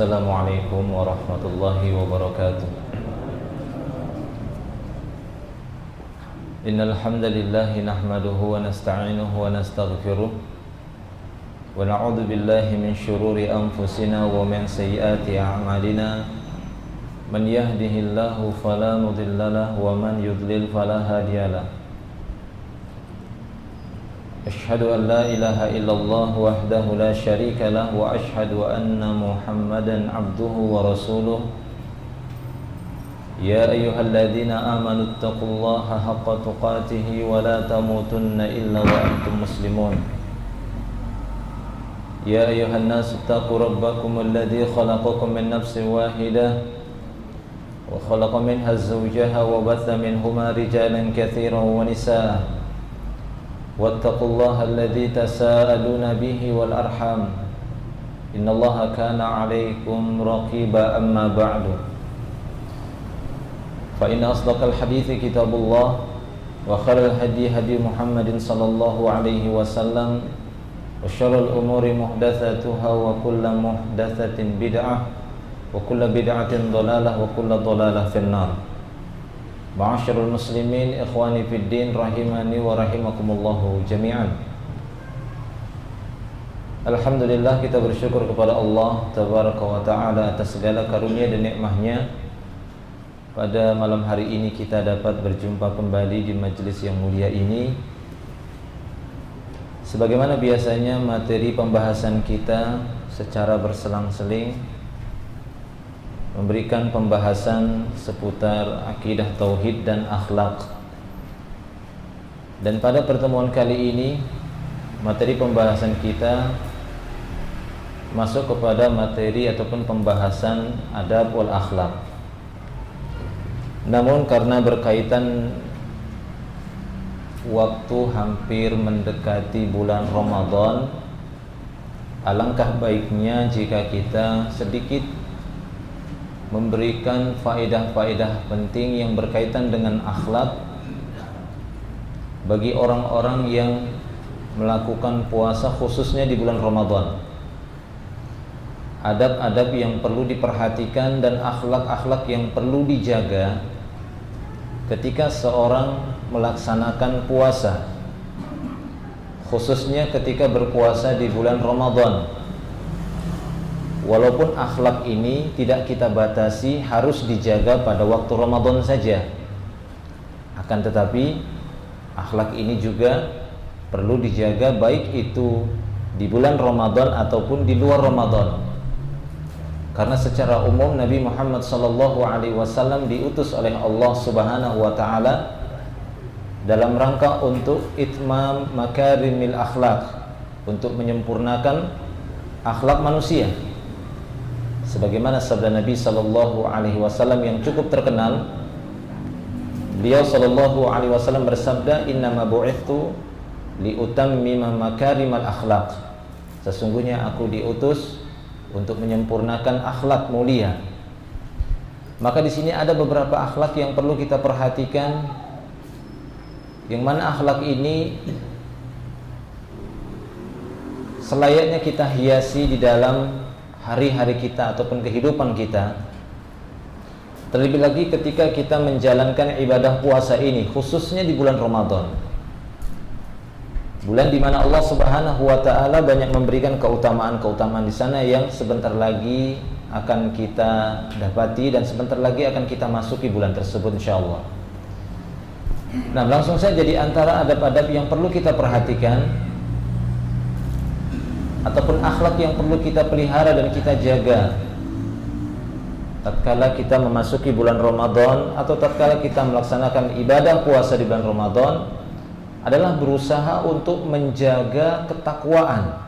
Assalamualaikum warahmatullahi wabarakatuh. Innal hamdalillah nahmaduhu wa nasta'inuhu wa nastaghfiruh wa na'udzu billahi min shururi anfusina wa min sayyiati a'malina. Man yahdihillahu fala mudhillalah wa man yudlil fala hadiyalah. Asyhadu an la ilaha illallah wahdahu la syarika lah wa asyhadu anna Muhammadan abduhu wa rasuluh. Ya ayyuhalladzina amanu taqullaha haqqa tuqatih wa la tamutunna illa wa antum muslimun. Ya ayyuhan nasu taqu rabbakum alladzi khalaqakum min nafsin wahidah wa khalaqa minha zawjaha wa batha minhuma rijalan katsiran wa nisaa. Wattaqullaha alladzi tasaaluna bihi wal arham. Innallaha kana 'alaikum raqiba. Amma ba'du. Fa inna asdaqal hadithi kitabullah wa khairal hadi hadi Muhammadin sallallahu alaihi wasallam wa syarrul umuri muhdatsatuha wa kullu muhdatsatin bid'ah wa kullu bid'atin dhalalah wa kullu dhalalah finnar. Ma'asyiral muslimin, ikhwani fid din, rahimani wa rahimakumullahu jami'an. Alhamdulillah, kita bersyukur kepada Allah tabaraka wa ta'ala atas segala karunia dan nikmahnya. Pada malam hari ini kita dapat berjumpa kembali di majelis yang mulia ini. Sebagaimana biasanya materi pembahasan kita secara berselang-seling memberikan pembahasan seputar akidah tauhid dan akhlak. Dan pada pertemuan kali ini materi pembahasan kita masuk kepada materi ataupun pembahasan adab wal akhlak. Namun karena berkaitan waktu hampir mendekati bulan Ramadan, alangkah baiknya jika kita sedikit memberikan faedah-faedah penting yang berkaitan dengan akhlak bagi orang-orang yang melakukan puasa khususnya di bulan Ramadan. Adab-adab yang perlu diperhatikan dan akhlak-akhlak yang perlu dijaga ketika seorang melaksanakan puasa, khususnya ketika berpuasa di bulan Ramadan. Walaupun akhlak ini tidak kita batasi harus dijaga pada waktu Ramadan saja, akan tetapi akhlak ini juga perlu dijaga baik itu di bulan Ramadan ataupun di luar Ramadan. Karena secara umum Nabi Muhammad SAW diutus oleh Allah Subhanahu wa taala dalam rangka untuk itmam makarimil akhlak, untuk menyempurnakan akhlak manusia. Sebagaimana sabda Nabi SAW yang cukup terkenal, beliau SAW bersabda, innama bu'ithtu liutammima makarimal akhlak. Sesungguhnya aku diutus untuk menyempurnakan akhlak mulia. Maka di sini ada beberapa akhlak yang perlu kita perhatikan, yang mana akhlak ini selayaknya kita hiasi di dalam hari-hari kita ataupun kehidupan kita. Terlebih lagi ketika kita menjalankan ibadah puasa ini, khususnya di bulan Ramadan, bulan di mana Allah Subhanahu wa taala banyak memberikan keutamaan-keutamaan di sana yang sebentar lagi akan kita dapati dan sebentar lagi akan kita masuki bulan tersebut insyaallah. Nah, langsung saja di antara adab-adab yang perlu kita perhatikan ataupun akhlak yang perlu kita pelihara dan kita jaga tatkala kita memasuki bulan Ramadan atau tatkala kita melaksanakan ibadah puasa di bulan Ramadan adalah berusaha untuk menjaga ketakwaan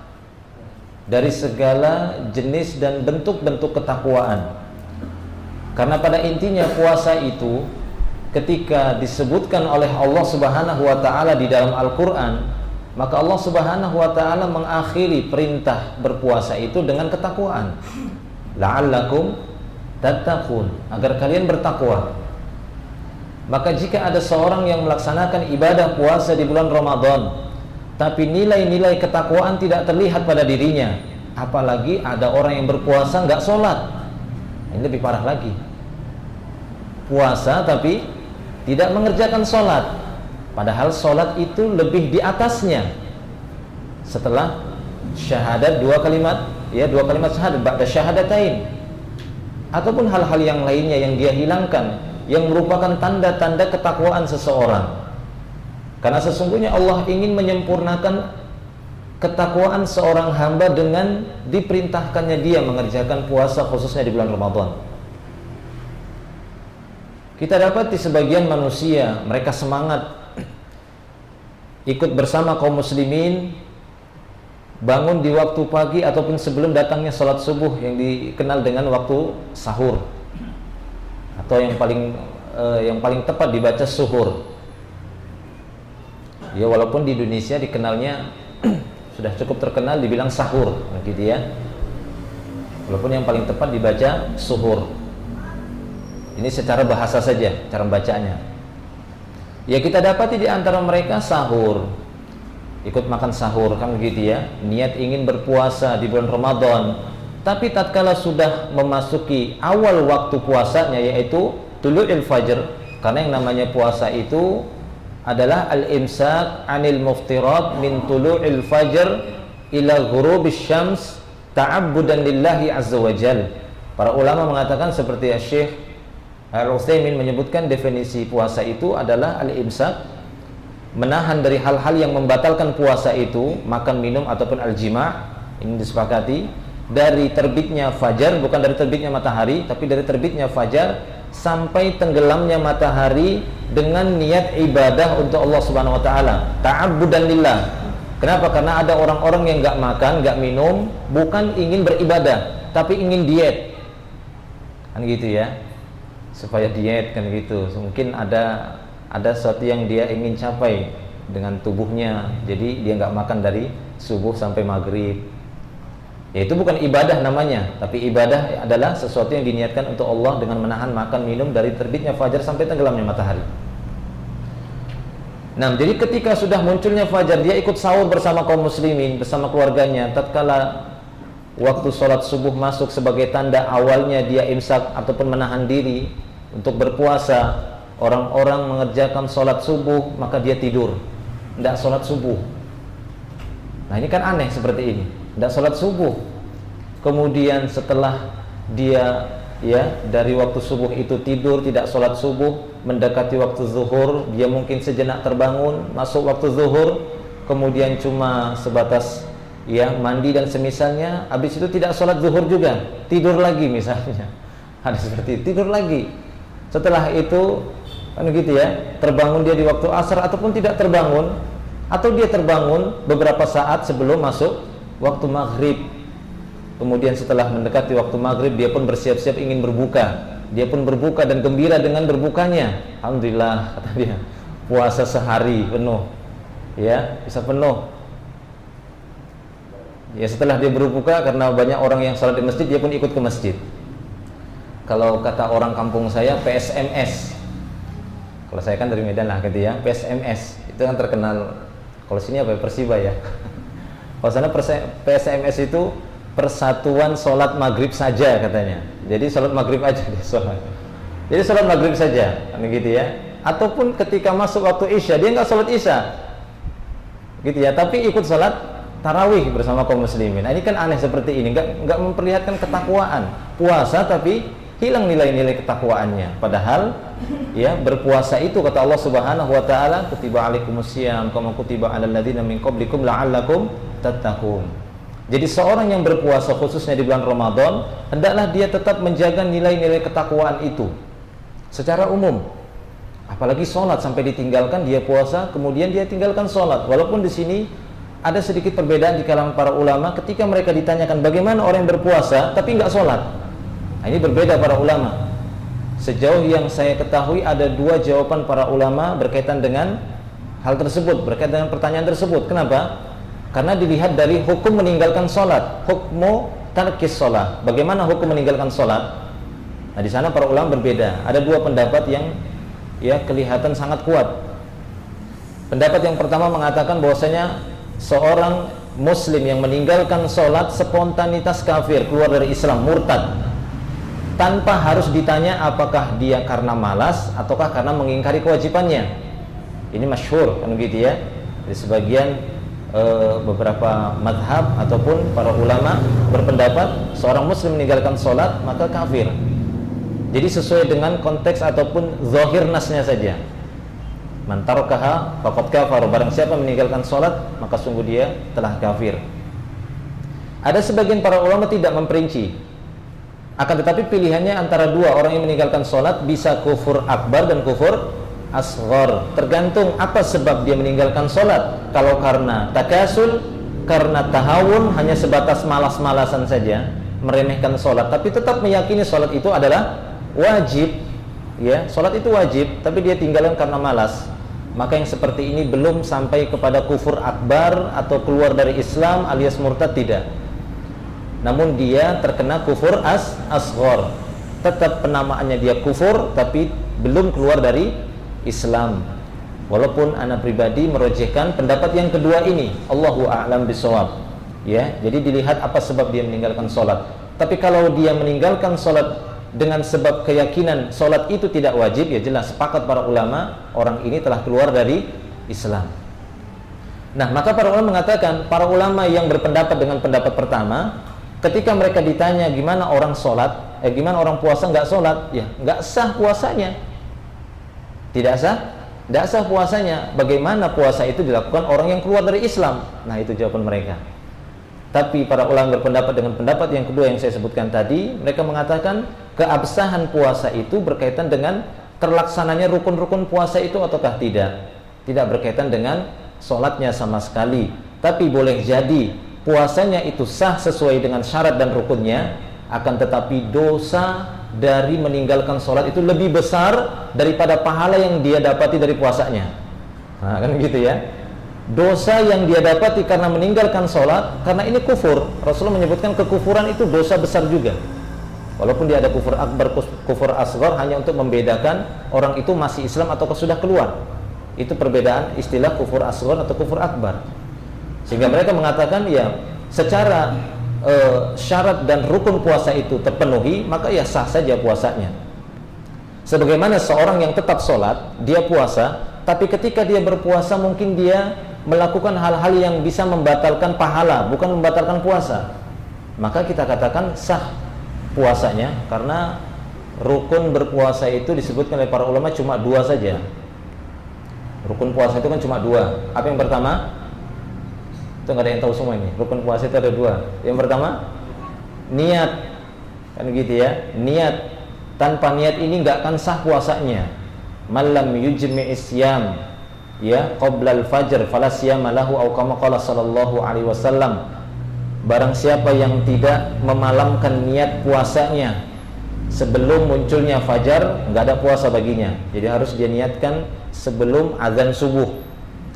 dari segala jenis dan bentuk-bentuk ketakwaan. Karena pada intinya puasa itu ketika disebutkan oleh Allah Subhanahu wa taala di dalam Al-Qur'an, maka Allah Subhanahu wa taala mengakhiri perintah berpuasa itu dengan ketakwaan. La'allakum tattaqun, agar kalian bertakwa. Maka jika ada seorang yang melaksanakan ibadah puasa di bulan Ramadan tapi nilai-nilai ketakwaan tidak terlihat pada dirinya, apalagi ada orang yang berpuasa nggak sholat. Ini lebih parah lagi. Puasa tapi tidak mengerjakan sholat, padahal sholat itu lebih di atasnya. Setelah syahadat dua kalimat syahadat ba'da syahadatain, ataupun hal-hal yang lainnya yang dia hilangkan, yang merupakan tanda-tanda ketakwaan seseorang. Karena sesungguhnya Allah ingin menyempurnakan ketakwaan seorang hamba dengan diperintahkannya dia mengerjakan puasa, khususnya di bulan Ramadan. Kita dapat di sebagian manusia, mereka semangat ikut bersama kaum muslimin bangun di waktu pagi ataupun sebelum datangnya salat subuh yang dikenal dengan waktu sahur, atau yang paling tepat dibaca suhur. Ya, walaupun di Indonesia dikenalnya sudah cukup terkenal dibilang sahur, gitu ya. Walaupun yang paling tepat dibaca suhur. Ini secara bahasa saja, cara bacanya. Ya, kita dapati di antara mereka sahur, ikut makan sahur, kan begitu ya. Niat ingin berpuasa di bulan Ramadan, tapi tatkala sudah memasuki awal waktu puasanya, yaitu tulu'il fajr, karena yang namanya puasa itu adalah al-imsak anil muftirat min tulu'il fajr ila ghurubis syams ta'abbudan lillahi azza wa jal. Para ulama mengatakan seperti Syekh Al-Utsaimin menyebutkan definisi puasa itu adalah al-imsak, menahan dari hal-hal yang membatalkan puasa itu, makan, minum ataupun al-jima'. Ini disepakati dari terbitnya fajar, bukan dari terbitnya matahari, tapi dari terbitnya fajar sampai tenggelamnya matahari dengan niat ibadah untuk Allah Subhanahu wa taala, ta'abbudan lillah. Kenapa? Karena ada orang-orang yang enggak makan, enggak minum, bukan ingin beribadah, tapi ingin diet. Kan gitu ya. Supaya diet, kan gitu. Mungkin ada sesuatu yang dia ingin capai dengan tubuhnya, jadi dia enggak makan dari subuh sampai maghrib. Ya, itu bukan ibadah namanya, tapi ibadah adalah sesuatu yang diniatkan untuk Allah dengan menahan makan minum dari terbitnya fajar sampai tenggelamnya matahari. Nah, jadi ketika sudah munculnya fajar, dia ikut sahur bersama kaum muslimin, bersama keluarganya. Tatkala waktu sholat subuh masuk sebagai tanda awalnya dia imsak ataupun menahan diri untuk berpuasa, orang-orang mengerjakan sholat subuh, maka dia tidur, tidak sholat subuh. Nah, ini kan aneh seperti ini, tidak sholat subuh. Kemudian setelah dia dari waktu subuh itu tidur, tidak sholat subuh, mendekati waktu zuhur, dia mungkin sejenak terbangun, masuk waktu zuhur, kemudian cuma sebatas mandi dan semisalnya, habis itu tidak sholat zuhur juga, tidur lagi misalnya. Ada seperti itu, tidur lagi. Setelah itu kan gitu ya, terbangun dia di waktu asar ataupun tidak terbangun, atau dia terbangun beberapa saat sebelum masuk waktu maghrib. Kemudian setelah mendekati waktu maghrib, dia pun bersiap-siap ingin berbuka. Dia pun berbuka dan gembira dengan berbukanya. Alhamdulillah, kata dia, puasa sehari penuh, ya, bisa penuh. Ya, setelah dia berbuka, karena banyak orang yang sholat di masjid, dia pun ikut ke masjid. Kalau kata orang kampung saya, PSMS. Kalau saya kan dari Medan lah, gitu ya, PSMS. Itu kan terkenal. Kalau sini apa ya? Persiba ya. Kalau sana PSMS itu persatuan sholat maghrib saja katanya. Jadi sholat maghrib aja dia sholat. Jadi sholat maghrib saja, kan gitu ya. Ataupun ketika masuk waktu isya, dia nggak sholat isya, gitu ya. Tapi ikut sholat tarawih bersama kaum muslimin. Nah, ini kan aneh seperti ini, nggak memperlihatkan ketakwaan. Puasa tapi hilang nilai-nilai ketakwaannya. Padahal ya, berpuasa itu kata Allah Subhanahu wa taala, kutiba alaikumusiyam kama kutiba alal ladzina min qablikum la'allakum tattaqun. Jadi seorang yang berpuasa khususnya di bulan Ramadan, hendaklah dia tetap menjaga nilai-nilai ketakwaan itu secara umum. Apalagi sholat sampai ditinggalkan, dia puasa kemudian dia tinggalkan sholat. Walaupun di sini ada sedikit perbedaan di kalangan para ulama ketika mereka ditanyakan bagaimana orang yang berpuasa tapi nggak sholat. Nah, ini berbeda para ulama. Sejauh yang saya ketahui ada dua jawaban para ulama berkaitan dengan hal tersebut, berkaitan dengan pertanyaan tersebut. Kenapa? Karena dilihat dari hukum meninggalkan sholat, hukmu tarkis sholat. Bagaimana hukum meninggalkan sholat? Nah, di sana para ulama berbeda. Ada dua pendapat yang kelihatan sangat kuat. Pendapat yang pertama mengatakan bahwasanya seorang muslim yang meninggalkan sholat spontanitas kafir, keluar dari Islam, murtad, tanpa harus ditanya apakah dia karena malas ataukah karena mengingkari kewajibannya. Ini masyhur kan gitu ya. Di sebagian beberapa madhab ataupun para ulama berpendapat seorang muslim meninggalkan sholat maka kafir. Jadi sesuai dengan konteks ataupun zahir nasnya saja. Man tarakaha faqad kafar, barang siapa meninggalkan sholat maka sungguh dia telah kafir. Ada sebagian para ulama tidak memperinci, akan tetapi pilihannya antara dua, orang yang meninggalkan sholat bisa kufur akbar dan kufur asghar, tergantung apa sebab dia meninggalkan sholat. Kalau karena takasul, karena tahawun, hanya sebatas malas-malasan saja, meremehkan sholat, tapi tetap meyakini sholat itu adalah wajib, ya, sholat itu wajib, tapi dia tinggalkan karena malas, maka yang seperti ini belum sampai kepada kufur akbar atau keluar dari Islam alias murtad, tidak. Namun dia terkena kufur asghar, tetap penamaannya dia kufur, tapi belum keluar dari Islam. Walaupun anak pribadi merojehkan pendapat yang kedua ini, Allahu a'lam bishawab. Ya, jadi dilihat apa sebab dia meninggalkan sholat. Tapi kalau dia meninggalkan sholat dengan sebab keyakinan sholat itu tidak wajib, ya jelas sepakat para ulama orang ini telah keluar dari Islam. Nah, maka para ulama mengatakan, para ulama yang berpendapat dengan pendapat pertama, ketika mereka ditanya gimana orang sholat, gimana orang puasa nggak sholat, ya nggak sah puasanya, tidak sah puasanya. Bagaimana puasa itu dilakukan orang yang keluar dari Islam? Nah, itu jawaban mereka. Tapi para ulama berpendapat dengan pendapat yang kedua yang saya sebutkan tadi. Mereka mengatakan keabsahan puasa itu berkaitan dengan terlaksananya rukun-rukun puasa itu ataukah tidak. Tidak berkaitan dengan sholatnya sama sekali. Tapi boleh jadi puasanya itu sah sesuai dengan syarat dan rukunnya, akan tetapi dosa dari meninggalkan sholat itu lebih besar daripada pahala yang dia dapati dari puasanya. Nah, kan gitu ya. Dosa yang dia dapati karena meninggalkan sholat, karena ini kufur. Rasulullah menyebutkan kekufuran itu dosa besar juga. Walaupun dia ada kufur akbar, kufur asghar, hanya untuk membedakan orang itu masih Islam atau sudah keluar. Itu perbedaan istilah kufur asghar atau kufur akbar. Sehingga mereka mengatakan ya secara syarat dan rukun puasa itu terpenuhi, maka ya sah saja puasanya. Sebagaimana seorang yang tetap sholat, dia puasa, tapi ketika dia berpuasa mungkin dia melakukan hal-hal yang bisa membatalkan pahala, bukan membatalkan puasa, maka kita katakan sah puasanya, karena rukun berpuasa itu disebutkan oleh para ulama cuma dua saja. Rukun puasa itu kan cuma dua. Apa yang pertama? Itu nggak ada yang tahu semua ini. Rukun puasa itu ada dua. Yang pertama, niat, kan gitu ya. Niat, tanpa niat ini nggak akan sah puasanya. Malam yujmi'is siyam, ya, qoblal fajr fala siyama lahu, au kama qala sallallahu alaihi wasallam. Barang siapa yang tidak memalamkan niat puasanya sebelum munculnya fajar, nggak ada puasa baginya. Jadi harus dia niatkan sebelum azan subuh.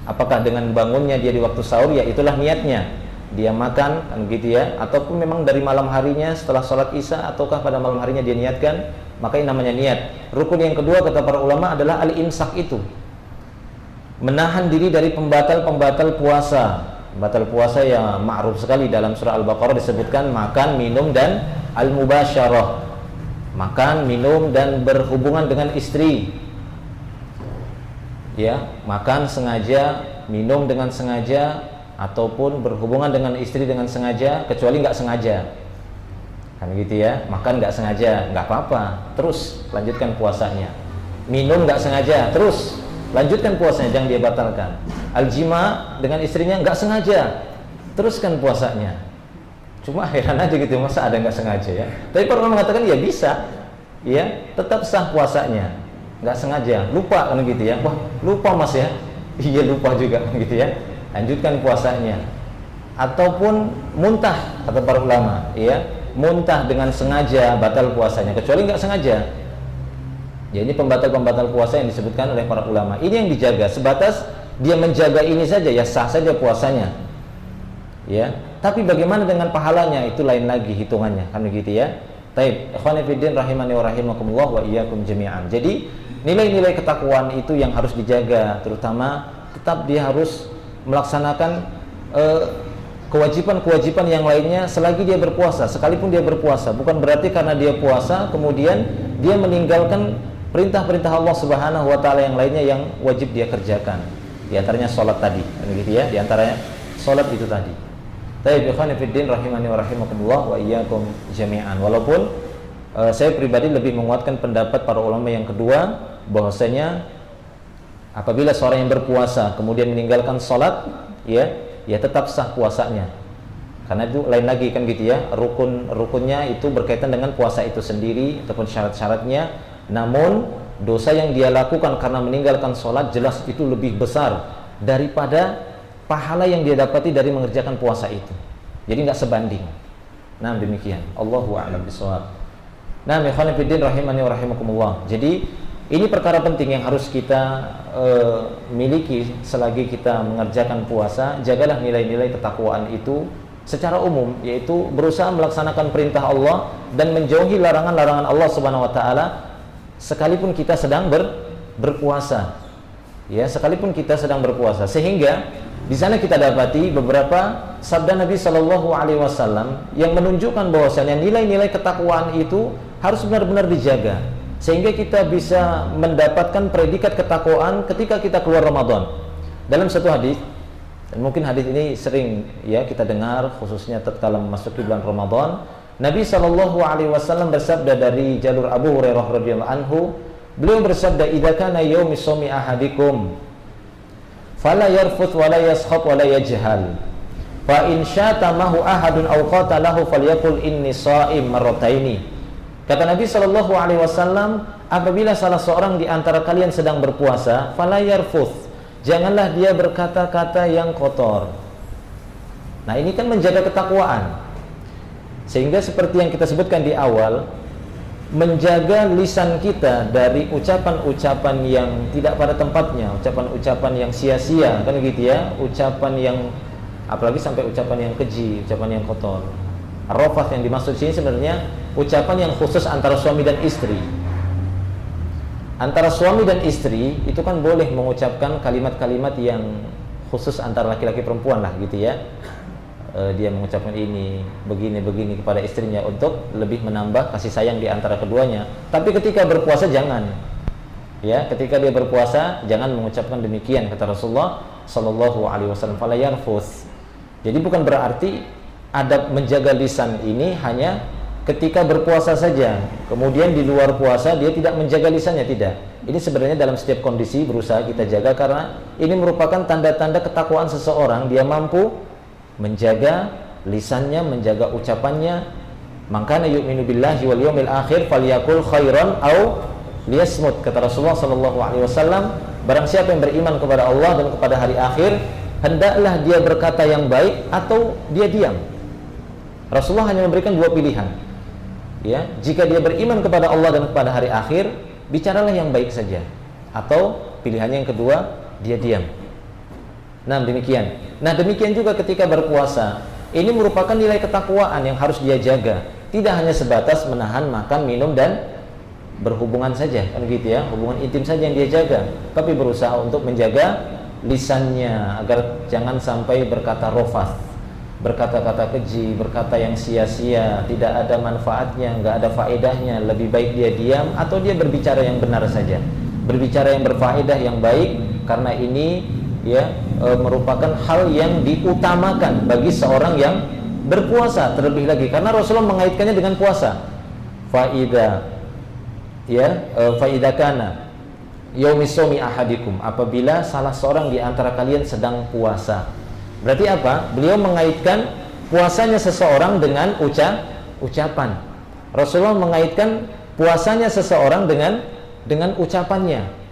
Apakah dengan bangunnya dia di waktu sahur, ya itulah niatnya. Dia makan, kan gitu ya, ataupun memang dari malam harinya setelah sholat isya, ataukah pada malam harinya dia niatkan, maka ini namanya niat. Rukun yang kedua kata para ulama adalah al-imsak, itu menahan diri dari pembatal-pembatal puasa. Pembatal puasa yang ma'ruf sekali dalam surah Al-Baqarah disebutkan makan, minum, dan al-mubasyarah. Makan, minum, dan berhubungan dengan istri. Ya, makan sengaja, minum dengan sengaja, ataupun berhubungan dengan istri dengan sengaja, kecuali nggak sengaja, kan gitu ya. Makan nggak sengaja, nggak apa-apa, terus lanjutkan puasanya. Minum nggak sengaja, terus lanjutkan puasanya, jangan dia batalkan. Aljima dengan istrinya nggak sengaja, teruskan puasanya. Cuma heran aja gitu, masa ada nggak sengaja ya. Tapi para ulama mengatakan ya bisa, ya tetap sah puasanya. Nggak sengaja, lupa kan gitu ya. Wah, lupa mas ya. Iya lupa juga kan gitu ya. Lanjutkan puasanya. Ataupun muntah, kata para ulama, ya, muntah dengan sengaja batal puasanya, kecuali nggak sengaja. Ya, ini pembatal-pembatal puasa yang disebutkan oleh para ulama. Ini yang dijaga, sebatas dia menjaga ini saja, ya sah saja puasanya. Ya, tapi bagaimana dengan pahalanya, itu lain lagi hitungannya, kan begitu ya. Taib, ikhwani fiddin rahimani wa rahimakumullah wa iyyakum jami'an. Jadi nilai-nilai ketakwaan itu yang harus dijaga, terutama tetap dia harus melaksanakan kewajiban-kewajiban yang lainnya selagi dia berpuasa, sekalipun dia berpuasa. Bukan berarti karena dia puasa kemudian dia meninggalkan perintah-perintah Allah Subhanahu wa taala yang lainnya yang wajib dia kerjakan. Di antaranya salat tadi, begitu ya, di antaranya salat itu tadi. Tayyib ikhwan fillah rahimani wa rahimakumullah wa iyyakum jami'an. Walaupun saya pribadi lebih menguatkan pendapat para ulama yang kedua, bahwasanya apabila seorang yang berpuasa kemudian meninggalkan salat, ya tetap sah puasanya. Karena itu lain lagi kan gitu ya, rukun-rukunnya itu berkaitan dengan puasa itu sendiri ataupun syarat-syaratnya. Namun dosa yang dia lakukan karena meninggalkan sholat jelas itu lebih besar daripada pahala yang dia dapati dari mengerjakan puasa itu. Jadi nggak sebanding. Nah demikian. Allahu a'lam bishawab. Nah ikhwan fillah rahimani wa rahimakumullah. Jadi ini perkara penting yang harus kita miliki selagi kita mengerjakan puasa. Jagalah nilai-nilai ketakwaan itu secara umum, yaitu berusaha melaksanakan perintah Allah dan menjauhi larangan-larangan Allah Subhanahu wa taala sekalipun kita sedang berpuasa. Ya, sekalipun kita sedang berpuasa. Sehingga di sana kita dapati beberapa sabda Nabi Shallallahu alaihi wasallam yang menunjukkan bahwasanya nilai-nilai ketakwaan itu harus benar-benar dijaga, sehingga kita bisa mendapatkan predikat ketakwaan ketika kita keluar Ramadan. Dalam satu hadis, dan mungkin hadis ini sering ya kita dengar khususnya tatkala memasuki bulan Ramadan, Nabi Shallallahu alaihi wasallam bersabda dari jalur Abu Hurairah radhiyallahu anhu, beliau bersabda, "Idza kana yaumi shaumi ahadikum fala yarfuth wa la yaskhab wa la yajhal. Fa in syatamahu ahadun aw qatalahu falyaqul inni shaim marrataini." Kata Nabi sallallahu alaihi wasallam, apabila salah seorang di antara kalian sedang berpuasa, fala yarfuth, janganlah dia berkata-kata yang kotor. Nah, ini kan menjaga ketakwaan. Sehingga seperti yang kita sebutkan di awal, menjaga lisan kita dari ucapan-ucapan yang tidak pada tempatnya, ucapan-ucapan yang sia-sia, kan gitu ya, ucapan yang apalagi sampai ucapan yang keji, ucapan yang kotor. Ar-rafath yang dimaksud sini sebenarnya ucapan yang khusus antara suami dan istri. Antara suami dan istri itu kan boleh mengucapkan kalimat-kalimat yang khusus antara laki-laki perempuan lah gitu ya. Dia mengucapkan ini begini kepada istrinya untuk lebih menambah kasih sayang di antara keduanya. Tapi ketika berpuasa jangan. Ya, ketika dia berpuasa jangan mengucapkan demikian, kata Rasulullah sallallahu alaihi wasallam, fala yarfuth. Jadi bukan berarti adab menjaga lisan ini hanya ketika berpuasa saja. Kemudian di luar puasa dia tidak menjaga lisannya, tidak. Ini sebenarnya dalam setiap kondisi berusaha kita jaga, karena ini merupakan tanda-tanda ketakwaan seseorang. Dia mampu menjaga lisannya, menjaga ucapannya. Maka yu'minu billahi wal yawmil akhir falyakul khairan au liyasmut, kata Rasulullah sallallahu alaihi wasallam, barang siapa yang beriman kepada Allah dan kepada hari akhir, hendaklah dia berkata yang baik atau dia diam. Rasulullah hanya memberikan dua pilihan. Ya, jika dia beriman kepada Allah dan kepada hari akhir, bicaralah yang baik saja, atau pilihannya yang kedua, dia diam. Nah demikian. Nah demikian juga ketika berpuasa, ini merupakan nilai ketakwaan yang harus dia jaga. Tidak hanya sebatas menahan makan, minum dan berhubungan saja, kan gitu ya, hubungan intim saja yang dia jaga, tapi berusaha untuk menjaga lisannya agar jangan sampai berkata rafath, berkata-kata keji, berkata yang sia-sia, tidak ada manfaatnya, nggak ada faedahnya. Lebih baik dia diam atau dia berbicara yang benar saja, berbicara yang berfaedah, yang baik, karena ini ya merupakan hal yang diutamakan bagi seorang yang berpuasa, terlebih lagi karena Rasulullah mengaitkannya dengan puasa. Faida kana yaumis shaumi ahadikum, apabila salah seorang di antara kalian sedang puasa. Berarti apa? Beliau mengaitkan puasanya seseorang dengan ucapan. Rasulullah mengaitkan puasanya seseorang dengan ucapannya.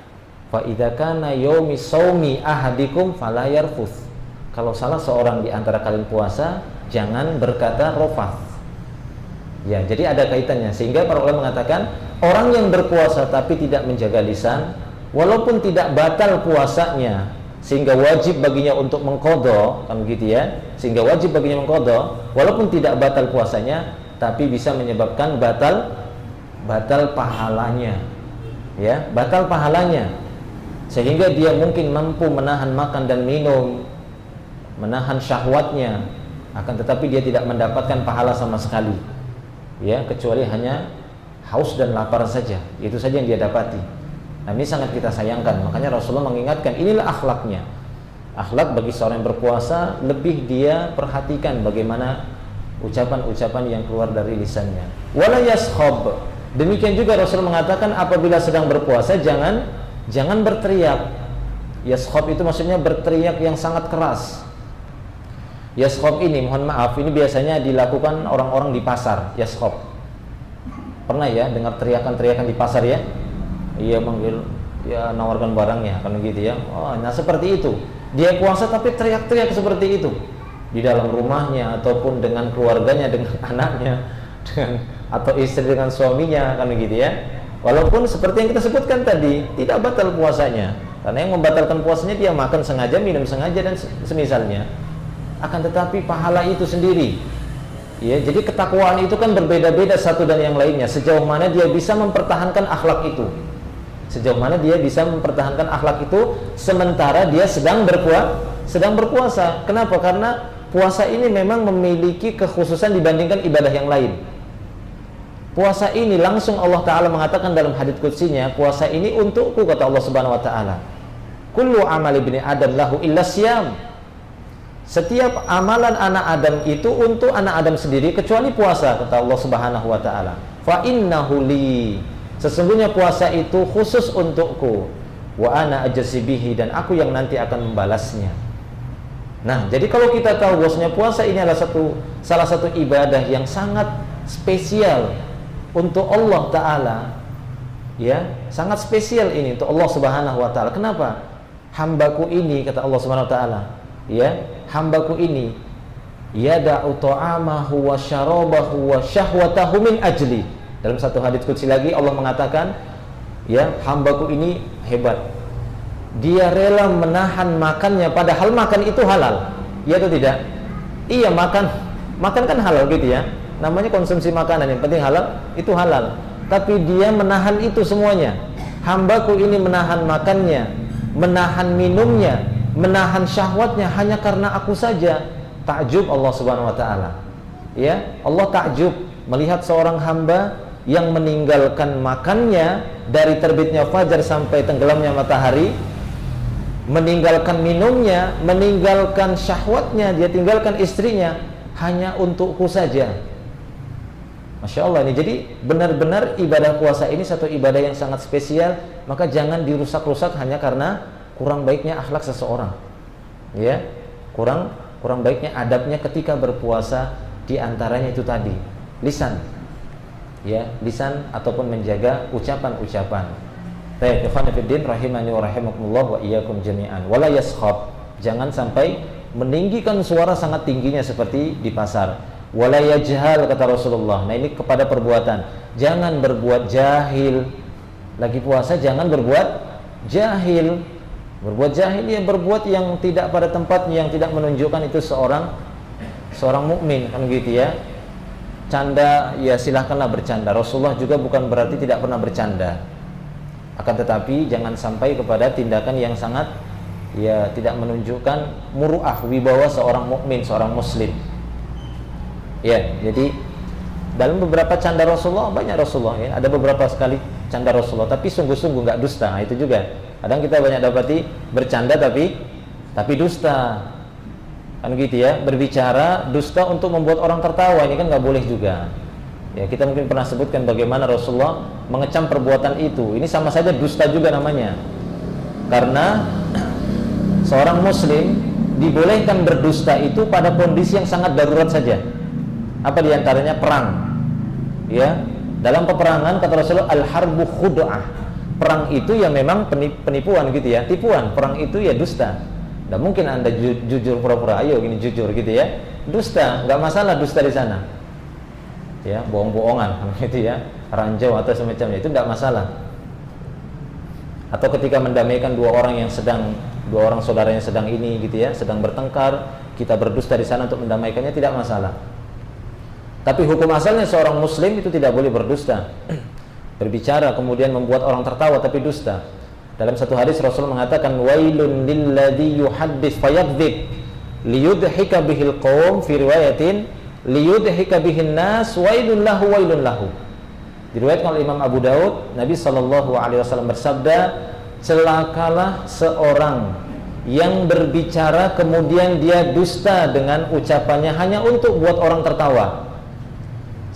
Fa idza kana yaumi shaumi ahadikum fala yarfuth. Kalau salah seorang di antara kalian puasa, jangan berkata rafath. Ya, jadi ada kaitannya. Sehingga para ulama mengatakan, orang yang berpuasa tapi tidak menjaga lisan, walaupun tidak batal puasanya, sehingga wajib baginya untuk mengqadha, kan begitu ya, sehingga wajib baginya mengqadha, walaupun tidak batal puasanya, tapi bisa menyebabkan batal pahalanya. Ya, batal pahalanya. Sehingga dia mungkin mampu menahan makan dan minum, menahan syahwatnya, akan tetapi dia tidak mendapatkan pahala sama sekali, ya, kecuali hanya haus dan lapar saja. Itu saja yang dia dapati. Nah, ini sangat kita sayangkan. Makanya Rasulullah mengingatkan, inilah akhlaknya. Akhlak bagi seorang yang berpuasa, lebih dia perhatikan bagaimana ucapan-ucapan yang keluar dari lisannya. Wala yaskhab. Demikian juga Rasul mengatakan apabila sedang berpuasa jangan berteriak. Yaskhab itu maksudnya berteriak yang sangat keras. Yaskhab ini, mohon maaf, ini biasanya dilakukan orang-orang di pasar. Yaskhab. Pernah ya dengar teriakan-teriakan di pasar ya? Iya, manggil, ya nawarkan barangnya, kan gitu ya. Oh, nah seperti itu. Dia puasa tapi teriak-teriak seperti itu di dalam rumahnya ataupun dengan keluarganya, dengan anaknya, atau istri dengan suaminya, kan gitu ya. Walaupun seperti yang kita sebutkan tadi, tidak batal puasanya, karena yang membatalkan puasanya dia makan sengaja, minum sengaja dan semisalnya. Akan tetapi pahala itu sendiri, ya, jadi ketakwaan itu kan berbeda-beda satu dan yang lainnya. Sejauh mana dia bisa mempertahankan akhlak itu, sejauh mana dia bisa mempertahankan akhlak itu sementara dia sedang berpuasa. Kenapa? Karena puasa ini memang memiliki kekhususan dibandingkan ibadah yang lain. Puasa ini langsung Allah Ta'ala mengatakan dalam hadits qudsinya, puasa ini untukku, kata Allah Subhanahu Wa Ta'ala. Kullu amali ibni Adam lahu illa siyam. Setiap amalan anak Adam itu untuk anak Adam sendiri kecuali puasa, kata Allah Subhanahu Wa Ta'ala. Fa innahu li. Sesungguhnya puasa itu khusus untukku. Wa ana ajzi bihi, dan aku yang nanti akan membalasnya. Nah, jadi kalau kita tahu bahwasanya puasa ini adalah salah satu ibadah yang sangat spesial untuk Allah Ta'ala, ya, sangat spesial ini untuk Allah Subhanahu Wa Ta'ala. Kenapa? Hambaku ini, kata Allah Subhanahu Wa Ta'ala, ya, hambaku ini yada'u ta'amahu wa syarabahu wa syahwatahu min ajli. Dalam satu hadits qudsi lagi Allah mengatakan, ya, hambaku ini hebat, dia rela menahan makannya padahal makan itu halal. Iya atau tidak? Iya, makan kan halal gitu ya, namanya konsumsi makanan, yang penting halal, itu halal. Tapi dia menahan itu semuanya. Hambaku ini menahan makannya, menahan minumnya, menahan syahwatnya hanya karena aku saja. Takjub Allah Subhanahu Wa Ta'ala, ya, Allah takjub melihat seorang hamba yang meninggalkan makannya dari terbitnya fajar sampai tenggelamnya matahari, meninggalkan minumnya, meninggalkan syahwatnya, dia tinggalkan istrinya hanya untukku saja. Masya Allah ini. Jadi benar-benar ibadah puasa ini satu ibadah yang sangat spesial. Maka jangan dirusak-rusak hanya karena kurang baiknya akhlak seseorang, ya, kurang baiknya adabnya ketika berpuasa. Di antaranya itu tadi lisan, ya, lisan ataupun menjaga ucapan-ucapan. Baik, ikhwan fillah rahimani wa rahimakumullah wa iyyakum jami'an. Wala yaskhab, jangan sampai meninggikan suara sangat tingginya seperti di pasar. Wala yajhal, kata Rasulullah. Nah, ini kepada perbuatan, jangan berbuat jahil. Lagi puasa jangan berbuat jahil. Berbuat jahil ya berbuat yang tidak pada tempatnya, yang tidak menunjukkan itu seorang mukmin, kan gitu ya. Canda ya silahkanlah bercanda. Rasulullah juga bukan berarti tidak pernah bercanda. Akan tetapi jangan sampai kepada tindakan yang sangat, ya, tidak menunjukkan muruah, wibawa seorang mukmin, seorang muslim. Ya, jadi dalam beberapa canda Rasulullah, banyak Rasulullah, ya, ada beberapa sekali canda Rasulullah tapi sungguh-sungguh nggak dusta. Nah, itu juga kadang kita banyak dapati bercanda tapi dusta, kan gitu ya. Berbicara dusta untuk membuat orang tertawa, ini kan nggak boleh juga. Ya, kita mungkin pernah sebutkan bagaimana Rasulullah mengecam perbuatan itu. Ini sama saja dusta juga namanya. Karena seorang muslim dibolehkan berdusta itu pada kondisi yang sangat darurat saja. Apa diantaranya? Perang, ya. Dalam peperangan kata Rasulullah, al-harbu khud'ah. Perang itu ya memang penipuan gitu ya, tipuan. Perang itu ya dusta. Nggak mungkin anda jujur pura-pura, ayo gini jujur gitu ya. Dusta, nggak masalah dusta di sana. Ya, bohong-bohongan gitu ya, ranjau atau semacamnya, itu tidak masalah. Atau ketika mendamaikan dua orang saudara yang sedang ini gitu ya, sedang bertengkar, kita berdusta di sana untuk mendamaikannya, tidak masalah. Tapi hukum asalnya seorang muslim itu tidak boleh berdusta. Berbicara kemudian membuat orang tertawa tapi dusta. Dalam satu hadis Rasul mengatakan, wailun lilladzi yuhaddits fayakdzib. liyudhika bihil qaum, fi riwayatin liyudhika bihin nas, wailun lahu wailun lahu. Diriwayatkan oleh Imam Abu Daud, Nabi SAW bersabda, celakalah seorang yang berbicara kemudian dia dusta dengan ucapannya hanya untuk buat orang tertawa.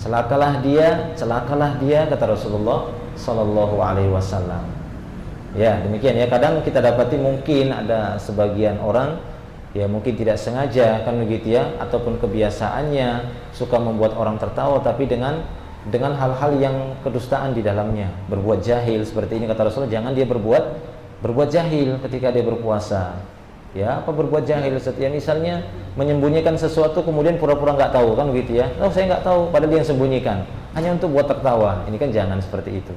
Celakalah dia, kata Rasulullah SAW. Ya, demikian ya. Kadang kita dapati mungkin ada sebagian orang ya mungkin tidak sengaja kan begitu ya, ataupun kebiasaannya suka membuat orang tertawa tapi dengan hal-hal yang kedustaan di dalamnya, berbuat jahil seperti ini. Kata Rasulullah, jangan dia berbuat jahil ketika dia berpuasa. Ya, apa berbuat jahil? Ya, misalnya menyembunyikan sesuatu kemudian pura-pura nggak tahu kan begitu ya. Oh, saya nggak tahu, padahal dia yang sembunyikan hanya untuk buat tertawa. Ini kan jangan seperti itu.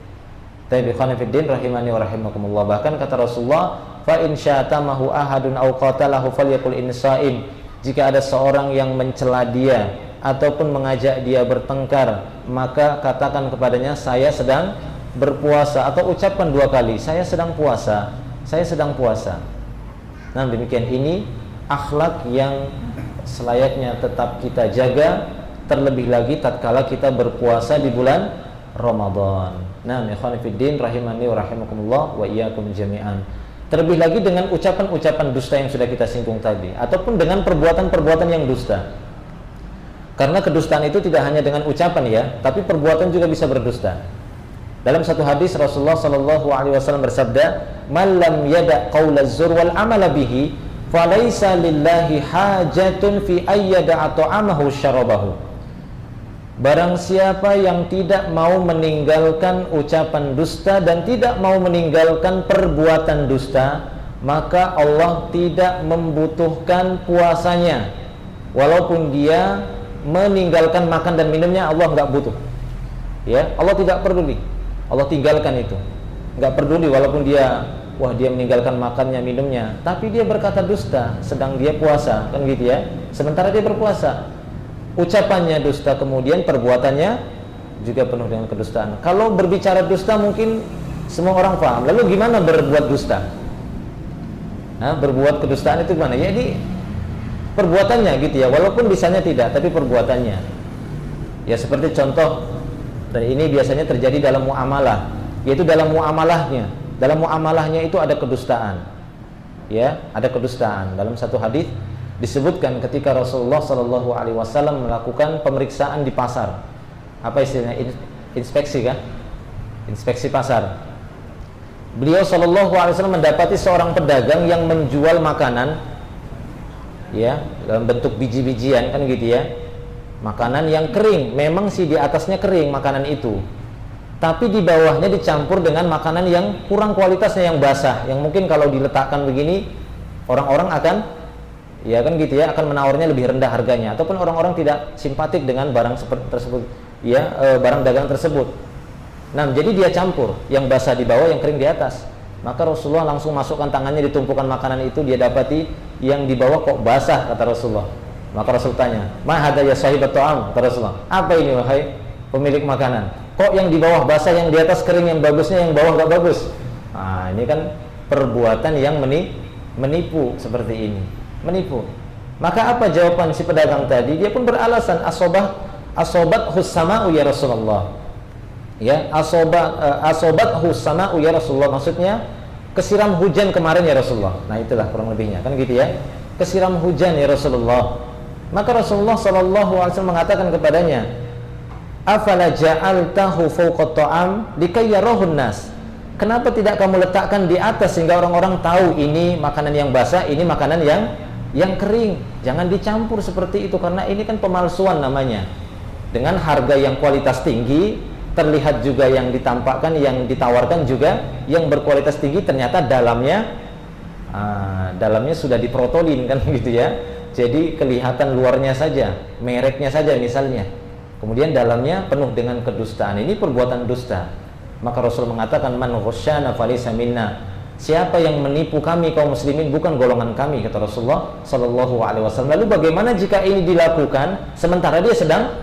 Tapi khonifuddin rahimani wa rahimakumullah. Bahkan kata Rasulullah, fa in syatamahu ahadun aw qatalahu falyakul insa'im. Jika ada seorang yang mencela dia ataupun mengajak dia bertengkar, maka katakan kepadanya, saya sedang berpuasa, atau ucapkan 2 kali, saya sedang puasa. Nah, demikian ini akhlak yang selayaknya tetap kita jaga, terlebih lagi tatkala kita berpuasa di bulan Ramadan. Nah, ikhwan fillah rahimani wa rahimakumullah wa iyyakum jami'an. Terlebih lagi dengan ucapan-ucapan dusta yang sudah kita singgung tadi, ataupun dengan perbuatan-perbuatan yang dusta. Karena kedustaan itu tidak hanya dengan ucapan ya, tapi perbuatan juga bisa berdusta. Dalam satu hadis Rasulullah SAW bersabda, "Man lam yada' qaulaz zur wal amala bihi, falaysa lillahi hajatun fi ayyada'a ta'amahu syarabahu." Barang siapa yang tidak mau meninggalkan ucapan dusta dan tidak mau meninggalkan perbuatan dusta, maka Allah tidak membutuhkan puasanya. Walaupun dia meninggalkan makan dan minumnya, Allah nggak butuh. Ya, Allah tidak peduli. Allah tinggalkan itu, nggak peduli walaupun dia meninggalkan makannya, minumnya, tapi dia berkata dusta sedang dia puasa, kan gitu ya. Sementara dia berpuasa, ucapannya dusta, kemudian perbuatannya juga penuh dengan kedustaan. Kalau berbicara dusta mungkin semua orang paham. Lalu gimana berbuat dusta? Nah, berbuat kedustaan itu gimana? Ya, ini perbuatannya gitu ya, walaupun lisannya tidak, tapi perbuatannya. Ya, seperti contoh, dan ini biasanya terjadi dalam muamalah, yaitu dalam muamalahnya itu ada kedustaan. Ya, ada kedustaan. Dalam satu hadis disebutkan ketika Rasulullah SAW melakukan pemeriksaan di pasar. Apa istilahnya? Inspeksi kan? Inspeksi pasar. Beliau SAW mendapati seorang pedagang yang menjual makanan, ya, dalam bentuk biji-bijian kan gitu ya. Makanan yang kering, memang sih di atasnya kering makanan itu, tapi di bawahnya dicampur dengan makanan yang kurang kualitasnya, yang basah, yang mungkin kalau diletakkan begini orang-orang akan, ya kan gitu ya, akan menawarnya lebih rendah harganya, ataupun orang-orang tidak simpatik dengan barang seperti tersebut, ya, barang dagang tersebut. Nah, jadi dia campur, yang basah di bawah, yang kering di atas. Maka Rasulullah langsung masukkan tangannya di tumpukan makanan itu, dia dapati yang di bawah kok basah, kata Rasulullah. Maka Rasul tanya, "Ma hadza ya sahibat ta'am?" kata Rasulullah. "Apa ini wahai pemilik makanan? Kok yang di bawah basah, yang di atas kering, yang bagusnya yang bawah enggak bagus?" Nah, ini kan perbuatan yang menipu seperti ini. Menipu. Maka apa jawaban si pedagang tadi? Dia pun beralasan, asobat hussama'u ya Rasulullah. Ya, asobat hussama'u ya Rasulullah, maksudnya kesiram hujan kemarin ya Rasulullah. Nah, itulah kurang lebihnya, kan gitu ya. Kesiram hujan ya Rasulullah. Maka Rasulullah SAW mengatakan kepadanya, "Afala ja'altahu fawqa ta'am likay yarahun nas?" Kenapa tidak kamu letakkan di atas sehingga orang-orang tahu ini makanan yang basah, ini makanan yang kering. Jangan dicampur seperti itu, karena ini kan pemalsuan namanya. Dengan harga yang kualitas tinggi, terlihat juga yang ditampakkan, yang ditawarkan juga yang berkualitas tinggi, ternyata dalamnya sudah diprotolin kan gitu ya. Jadi kelihatan luarnya saja, mereknya saja misalnya, kemudian dalamnya penuh dengan kedustaan. Ini perbuatan dusta. Maka Rasul mengatakan, "Man ghasyana falaysa minna." Siapa yang menipu kami kaum muslimin bukan golongan kami, kata Rasulullah SAW. Lalu bagaimana jika ini dilakukan sementara dia sedang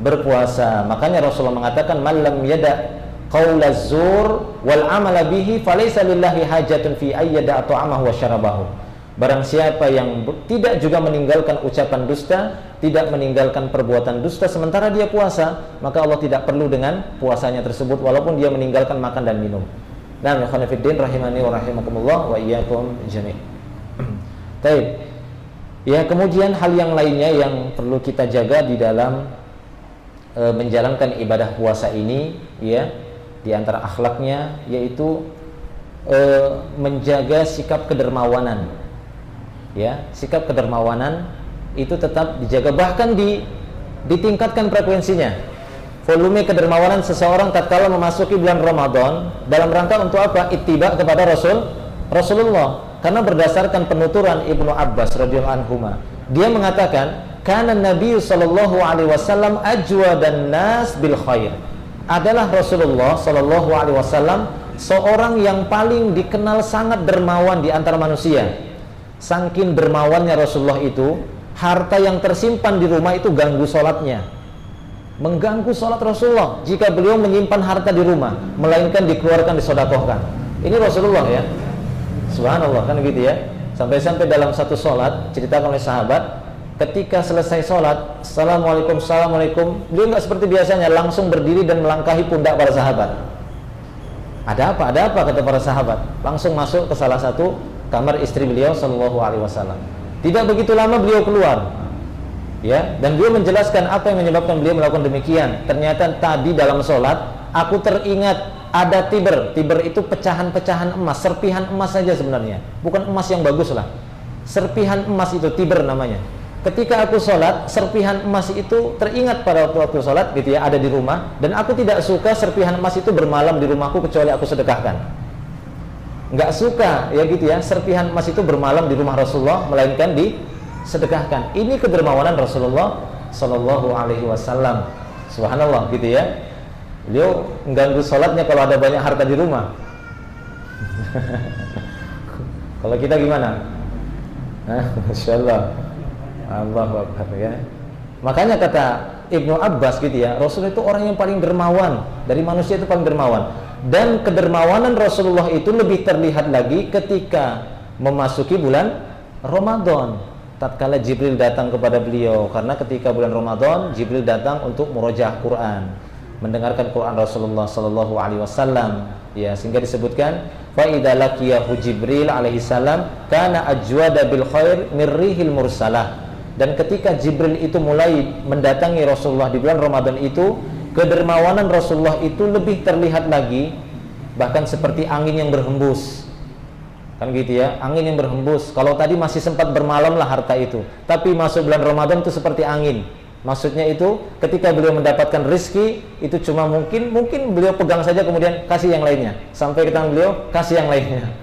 berpuasa? Makanya Rasulullah mengatakan, "Man lam yada qaulaz zur wal amala bihi falaysa lillahi hajatun fi ayyada ta'amahu wa syarabahu." Barang siapa yang tidak juga meninggalkan ucapan dusta, tidak meninggalkan perbuatan dusta sementara dia puasa, maka Allah tidak perlu dengan puasanya tersebut walaupun dia meninggalkan makan dan minum. Nah, ya ikhwan fillah rahimani wa rahimakumullah wa iyyakum jami'. Baik. Ya, kemudian hal yang lainnya yang perlu kita jaga di dalam menjalankan ibadah puasa ini, ya, di antara akhlaknya yaitu menjaga sikap kedermawanan. Ya, sikap kedermawanan itu tetap dijaga, bahkan ditingkatkan frekuensinya. Volume kedermawanan seseorang tatkala memasuki bulan Ramadan dalam rangka untuk apa? Ittiba kepada Rasulullah. Karena berdasarkan penuturan Ibnu Abbas radhiyallahu anhu, dia mengatakan, "Kana Nabi sallallahu alaihi wasallam ajwadan nas bil khair." Adalah Rasulullah sallallahu alaihi wasallam seorang yang paling dikenal sangat dermawan di antara manusia. Saking dermawannya Rasulullah itu, harta yang tersimpan di rumah itu ganggu sholatnya, mengganggu sholat Rasulullah jika beliau menyimpan harta di rumah, melainkan dikeluarkan, disodakohkan. Ini Rasulullah, ya, subhanallah, kan gitu ya. Sampai-sampai dalam satu sholat, ceritakan oleh sahabat, ketika selesai sholat, assalamualaikum, assalamualaikum, beliau nggak seperti biasanya, langsung berdiri dan melangkahi pundak para sahabat. Ada apa kata para sahabat. Langsung masuk ke salah satu kamar istri beliau sallallahu alaihi wasallam. Tidak begitu lama beliau keluar, ya, dan beliau menjelaskan apa yang menyebabkan beliau melakukan demikian. Ternyata tadi dalam sholat aku teringat ada tiber itu pecahan-pecahan emas, serpihan emas saja sebenarnya, bukan emas yang bagus lah, serpihan emas itu tiber namanya. Ketika aku sholat, serpihan emas itu teringat pada waktu sholat gitu ya, ada di rumah, dan aku tidak suka serpihan emas itu bermalam di rumahku kecuali aku sedekahkan. Nggak suka ya gitu ya, serpihan emas itu bermalam di rumah Rasulullah, melainkan disedekahkan. Ini kedermawanan Rasulullah sallallahu alaihi wasallam. Subhanallah gitu ya. Beliau mengganggu sholatnya kalau ada banyak harta di rumah. Kalau kita gimana? Masya Allah, Allahu Akbar, ya. Makanya kata Ibnu Abbas gitu ya, Rasul itu orang yang paling dermawan, dari manusia itu paling dermawan. Dan kedermawanan Rasulullah itu lebih terlihat lagi ketika memasuki bulan Ramadan, tatkala Jibril datang kepada beliau. Karena ketika bulan Ramadan Jibril datang untuk murojaah Quran, mendengarkan Quran Rasulullah sallallahu alaihi wasallam, ya, sehingga disebutkan fa idza laqiyahu Jibril alaihi salam kana ajwada bil khair mirrihil mursalah. Dan ketika Jibril itu mulai mendatangi Rasulullah di bulan Ramadan itu, kedermawanan Rasulullah itu lebih terlihat lagi, bahkan seperti angin yang berhembus, kan gitu ya, angin yang berhembus. Kalau tadi masih sempat bermalam lah harta itu, tapi masuk bulan Ramadan itu seperti angin. Maksudnya itu ketika beliau mendapatkan rezeki itu cuma mungkin beliau pegang saja kemudian kasih yang lainnya, sampai ke tangan beliau kasih yang lainnya.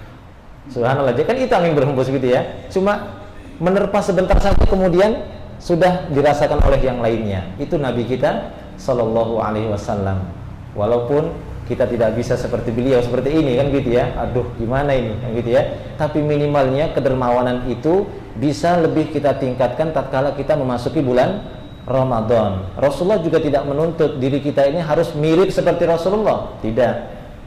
Subhanallah, jadi kan itu angin berhembus gitu ya, cuma menerpa sebentar saja kemudian sudah dirasakan oleh yang lainnya. Itu Nabi kita sallallahu alaihi wasallam. Walaupun kita tidak bisa seperti beliau seperti ini kan gitu ya. Aduh, gimana ini kan gitu ya. Tapi minimalnya kedermawanan itu bisa lebih kita tingkatkan tatkala kita memasuki bulan Ramadan. Rasulullah juga tidak menuntut diri kita ini harus mirip seperti Rasulullah. Tidak.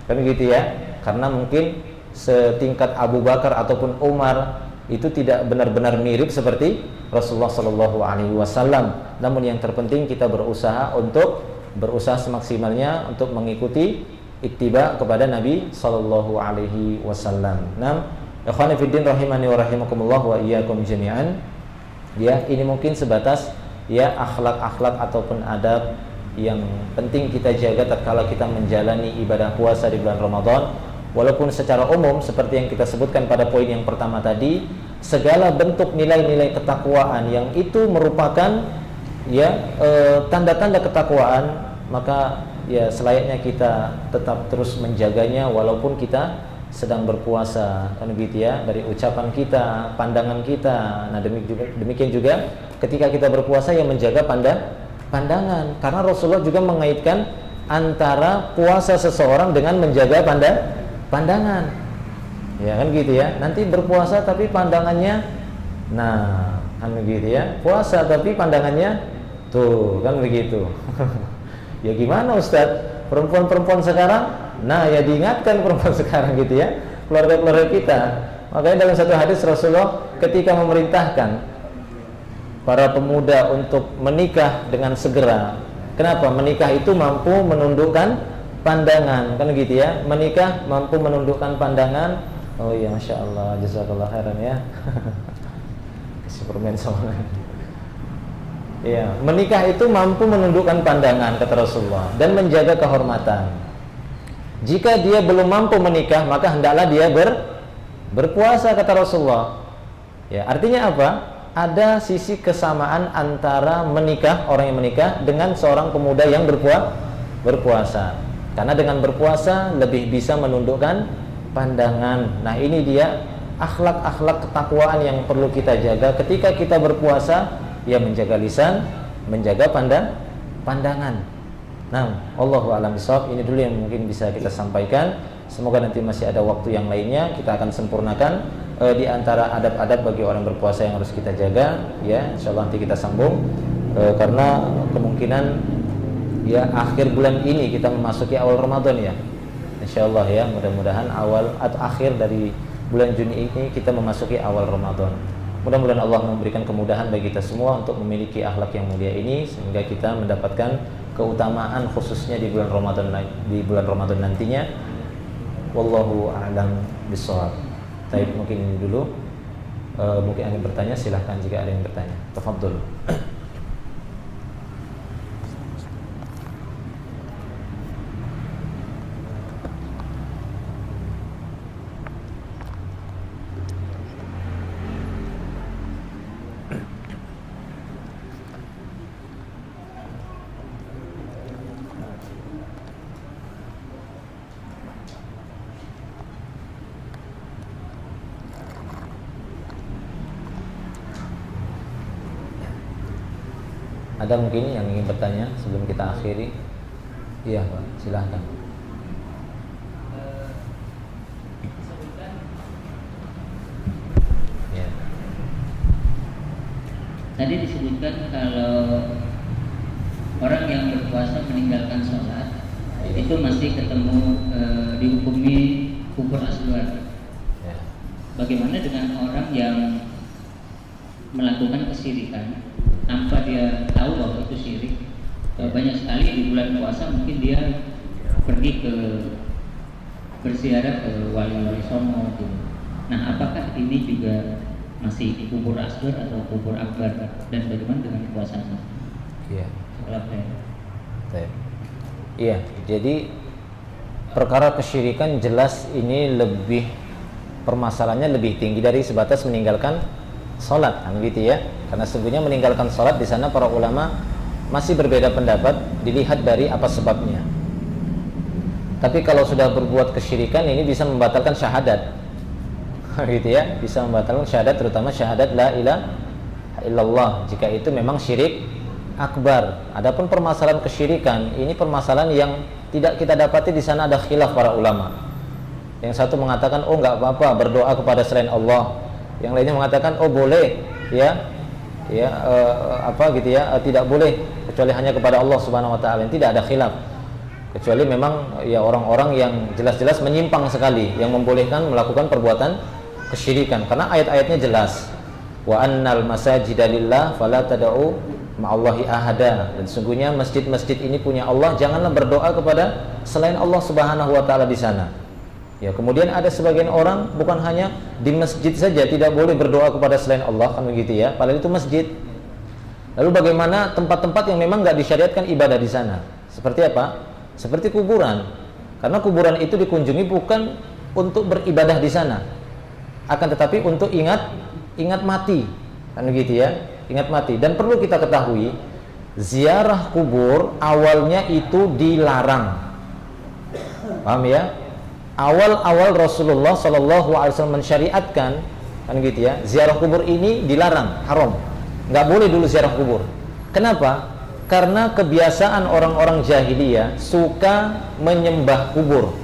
Kan gitu ya. Karena mungkin setingkat Abu Bakar ataupun Umar itu tidak benar-benar mirip seperti Rasulullah sallallahu alaihi wasallam. Namun yang terpenting kita berusaha semaksimalnya untuk mengikuti ittiba kepada Nabi sallallahu alaihi wasallam. Nah, ikhwani fiddin rahimani wa rahimakumullah wa iyyakum jami'an. Ya, ini mungkin sebatas ya akhlak-akhlak ataupun adab yang penting kita jaga tatkala kita menjalani ibadah puasa di bulan Ramadan. Walaupun secara umum seperti yang kita sebutkan pada poin yang pertama tadi, segala bentuk nilai-nilai ketakwaan yang itu merupakan ya tanda-tanda ketakwaan, maka ya selayaknya kita tetap terus menjaganya walaupun kita sedang berpuasa, kan begitu ya, dari ucapan kita, pandangan kita. Nah, demikian juga ketika kita berpuasa yang menjaga pandangan, karena Rasulullah juga mengaitkan antara puasa seseorang dengan menjaga pandangan, ya kan gitu ya. Nanti berpuasa tapi pandangannya, nah kan begitu ya, puasa tapi pandangannya tuh kan begitu. Ya gimana Ustadz, perempuan-perempuan sekarang, nah ya diingatkan perempuan sekarang gitu ya, keluarga-keluarga kita. Makanya dalam satu hadis Rasulullah ketika memerintahkan para pemuda untuk menikah dengan segera. Kenapa? Menikah itu mampu menundukkan pandangan, kan gitu ya. Menikah mampu menundukkan pandangan. Oh iya, Masya Allah, jazakallah khairan ya. Superman soalnya. Ya, menikah itu mampu menundukkan pandangan, kata Rasulullah, dan menjaga kehormatan. Jika dia belum mampu menikah, maka hendaklah dia berpuasa, kata Rasulullah. Ya, artinya apa? Ada sisi kesamaan antara menikah, orang yang menikah, dengan seorang pemuda yang berpuasa. Karena dengan berpuasa lebih bisa menundukkan pandangan. Nah, ini dia akhlak-akhlak ketakwaan yang perlu kita jaga ketika kita berpuasa, ya, menjaga lisan, menjaga pandangan. Nah, Allahu a'lam bishawab. Ini dulu yang mungkin bisa kita sampaikan. Semoga nanti masih ada waktu yang lainnya kita akan sempurnakan di antara adab-adab bagi orang berpuasa yang harus kita jaga, ya. Insyaallah nanti kita sambung karena kemungkinan ya akhir bulan ini kita memasuki awal Ramadan, ya. Insyaallah, ya, mudah-mudahan awal atau akhir dari bulan Juni ini kita memasuki awal Ramadan. Mudah-mudahan Allah memberikan kemudahan bagi kita semua untuk memiliki akhlak yang mulia ini sehingga kita mendapatkan keutamaan khususnya di bulan Ramadan nantinya. Wallahu a'lam bishawab. Baik, mungkin ini dulu. Mungkin ada yang bertanya, silahkan jika ada yang bertanya. Tafadhol. Ada mungkin yang ingin bertanya sebelum kita akhiri? Iya, Pak, silahkan. Ya. Tadi disebutkan kalau orang yang berpuasa meninggalkan sholat, ya, itu masih ketemu dihukumi kufur asghar. Ya. Bagaimana dengan orang yang melakukan kesyirikan tanpa dia tahu bahwa itu syirik? Banyak sekali di bulan puasa mungkin dia pergi ke berziarah ke wali-wali songo gitu. Nah, apakah ini juga masih kubur asghar atau kubur akbar, dan bagaimana dengan puasanya? Iya. Baik. Iya, jadi perkara kesyirikan jelas ini lebih permasalahannya lebih tinggi dari sebatas meninggalkan sholat, kan gitu ya. Karena sesungguhnya meninggalkan sholat di sana para ulama masih berbeda pendapat dilihat dari apa sebabnya. Tapi kalau sudah berbuat kesyirikan ini bisa membatalkan syahadat, gitu ya, bisa membatalkan syahadat, terutama syahadat la ilaha illallah jika itu memang syirik akbar. Adapun permasalahan kesyirikan ini permasalahan yang tidak kita dapati di sana ada khilaf para ulama. Yang satu mengatakan oh nggak apa-apa berdoa kepada selain Allah, yang lainnya mengatakan oh boleh, ya tidak boleh kecuali hanya kepada Allah Subhanahu wa taala. Tidak ada khilaf. Kecuali memang ya orang-orang yang jelas-jelas menyimpang sekali yang membolehkan melakukan perbuatan kesyirikan, karena ayat-ayatnya jelas. Wa annal masajida lillah fala tad'u ma'allahi ahada. Dan sesungguhnya masjid-masjid ini punya Allah, janganlah berdoa kepada selain Allah Subhanahu wa taala di sana. Ya, kemudian ada sebagian orang bukan hanya di masjid saja tidak boleh berdoa kepada selain Allah, kan begitu ya, padahal itu masjid. Lalu bagaimana tempat-tempat yang memang nggak disyariatkan ibadah di sana? Seperti apa? Seperti kuburan. Karena kuburan itu dikunjungi bukan untuk beribadah di sana, akan tetapi untuk ingat mati, kan begitu ya, ingat mati. Dan perlu kita ketahui, ziarah kubur awalnya itu dilarang. Paham ya? Awal-awal Rasulullah SAW mensyariatkan, kan gitu ya, ziarah kubur ini dilarang, haram, nggak boleh dulu ziarah kubur. Kenapa? Karena kebiasaan orang-orang jahiliyah suka menyembah kubur,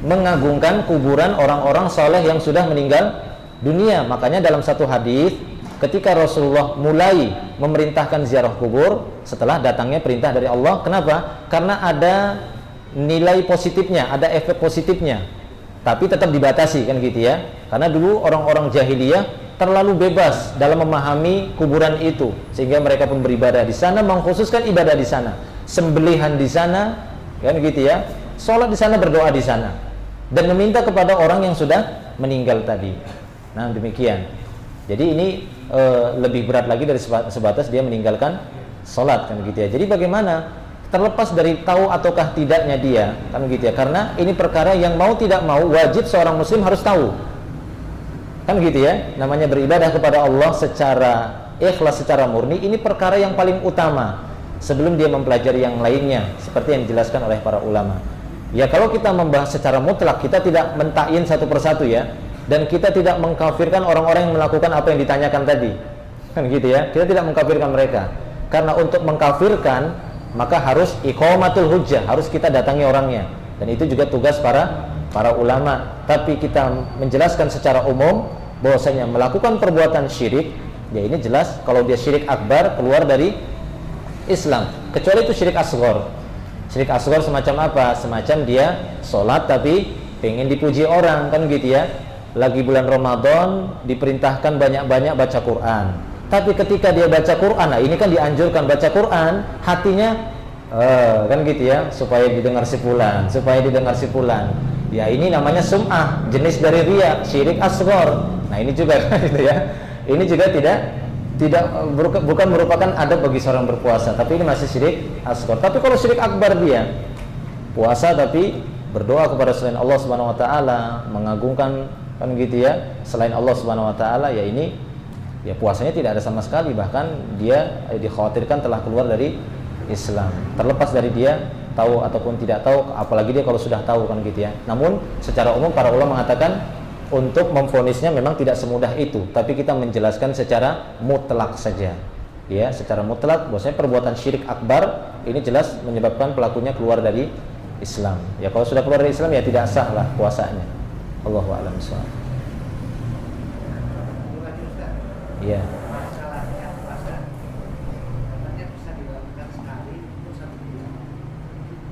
mengagungkan kuburan orang-orang soleh yang sudah meninggal dunia. Makanya dalam satu hadis, ketika Rasulullah mulai memerintahkan ziarah kubur setelah datangnya perintah dari Allah, kenapa? Karena ada nilai positifnya, ada efek positifnya, tapi tetap dibatasi, kan gitu ya. Karena dulu orang-orang jahiliyah terlalu bebas dalam memahami kuburan itu, sehingga mereka pun beribadah di sana, mengkhususkan ibadah di sana, sembelihan di sana, kan gitu ya, sholat di sana, berdoa di sana, dan meminta kepada orang yang sudah meninggal tadi. Nah, demikian. Jadi ini lebih berat lagi dari sebatas dia meninggalkan sholat, kan gitu ya. Jadi bagaimana, terlepas dari tahu ataukah tidaknya dia, kan gitu ya, karena ini perkara yang mau tidak mau wajib seorang muslim harus tahu, kan gitu ya. Namanya beribadah kepada Allah secara ikhlas, secara murni, ini perkara yang paling utama sebelum dia mempelajari yang lainnya, seperti yang dijelaskan oleh para ulama. Ya, kalau kita membahas secara mutlak, kita tidak mentakyin satu persatu ya, dan kita tidak mengkafirkan orang-orang yang melakukan apa yang ditanyakan tadi, kan gitu ya. Kita tidak mengkafirkan mereka, karena untuk mengkafirkan maka harus iqamatul hujjah, harus kita datangi orangnya, dan itu juga tugas para ulama. Tapi kita menjelaskan secara umum bahwasanya melakukan perbuatan syirik, ya ini jelas kalau dia syirik akbar, keluar dari Islam, kecuali itu syirik asghar. Syirik asghar semacam apa? Semacam dia sholat tapi pengen dipuji orang, kan gitu ya. Lagi bulan Ramadan diperintahkan banyak-banyak baca Quran, tapi ketika dia baca Quran, nah ini kan dianjurkan baca Quran, hatinya kan gitu ya, supaya didengar si fulan, supaya didengar si fulan. Ya ini namanya sum'ah, jenis dari riya, syirik asghar. Nah ini juga gitu ya. Ini juga bukan merupakan adab bagi seorang berpuasa, tapi ini masih syirik asghar. Tapi kalau syirik akbar, dia puasa tapi berdoa kepada selain Allah Subhanahu wa taala, mengagungkan, kan gitu ya, selain Allah Subhanahu wa taala, ya ini ya puasanya tidak ada sama sekali, bahkan dia dikhawatirkan telah keluar dari Islam, terlepas dari dia tahu ataupun tidak tahu, apalagi dia kalau sudah tahu, kan gitu ya. Namun secara umum para ulama mengatakan untuk memvonisnya memang tidak semudah itu, tapi kita menjelaskan secara mutlak saja, ya, secara mutlak bahwasanya perbuatan syirik akbar ini jelas menyebabkan pelakunya keluar dari Islam. Ya kalau sudah keluar dari Islam ya tidak sah lah puasanya. Allahu a'lam bishawab. Iya.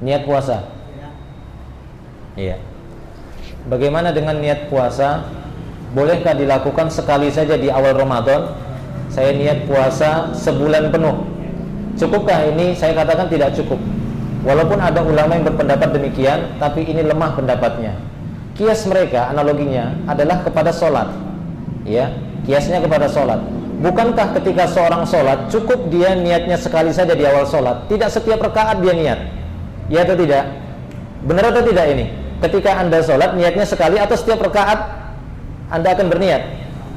Niat puasa. Iya. Bagaimana dengan niat puasa? Bolehkah dilakukan sekali saja di awal Ramadan? Saya niat puasa sebulan penuh. Cukupkah ini? Saya katakan tidak cukup. Walaupun ada ulama yang berpendapat demikian, tapi ini lemah pendapatnya. Kias mereka, analoginya adalah kepada sholat, ya, kiasnya kepada sholat. Bukankah ketika seorang sholat cukup dia niatnya sekali saja di awal sholat, tidak setiap rakaat dia niat, ya atau tidak? Benar atau tidak ini? Ketika anda sholat niatnya sekali atau setiap rakaat anda akan berniat?